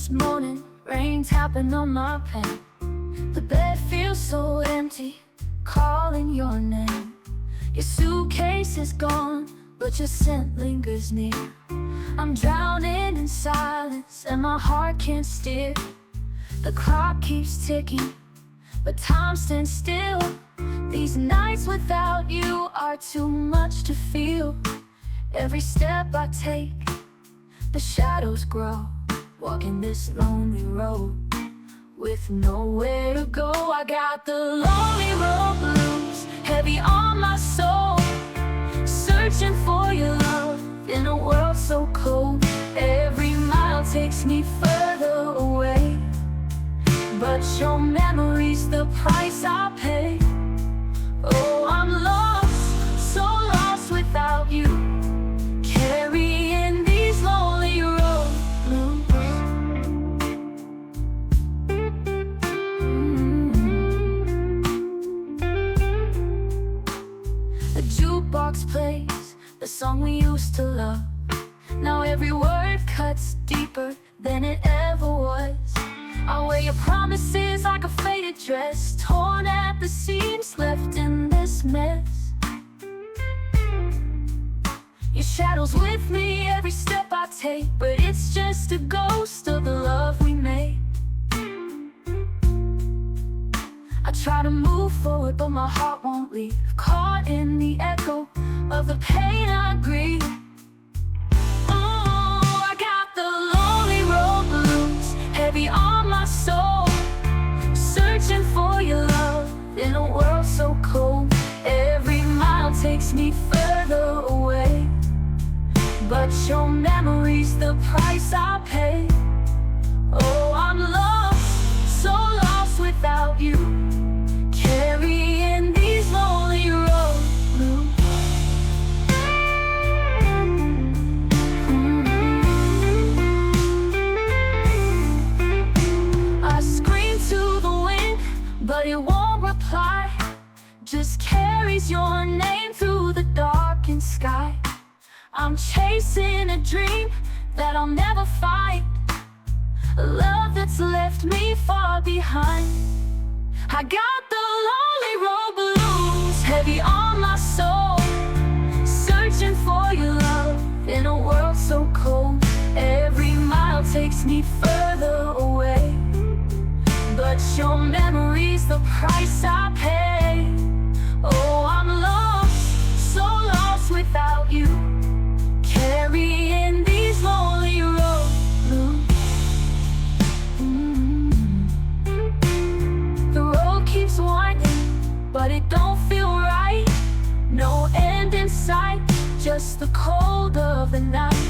This morning, rain tapping on my pane. The bed feels so empty, calling your name. Your suitcase is gone, but your scent lingers near. I'm drowning in silence, and my heart can't steer. The clock keeps ticking, but time stands still. These nights without you are too much to feel. Every step I take, the shadows grow. Walking this lonely road with nowhere to go. I got the lonely road blues heavy on my soul, searching for your love in a world so cold. Every mile takes me further away, but your memory's the price I pay. Oh, I'm lost, so lost without you, carrying these lonely road blues. The jukebox plays the song we used to love. Now every word cuts deeper than it ever was. I wear your promises like a faded dress, torn at the seams, left in this mess. Your shadow's with me every step I take, but it's just a ghost of the love we made. I try to move forward, but my heart won't leave, caught in the echo of the pain I grieve. Oh, I got the lonely road blues heavy on my soul, searching for your love in a world so cold. Every mile takes me further away, but your memory's the price I pay. Oh, I'm lost, so lost without you, carrying these lonely road blues. I scream to the wind, but it won't reply, just carries your name through the darkened sky. I'm chasing a dream that I'll never find, a love that's left me far behind. I got the lonely road blues heavy on my soul, searching for your love in a world so cold. Every mile takes me further away, but your memory's the price I pay. Oh, I'm lost, so lost without you, carrying these lonely road blues. The road keeps winding, but it don't feel right. No end in sight, just the cold of the night.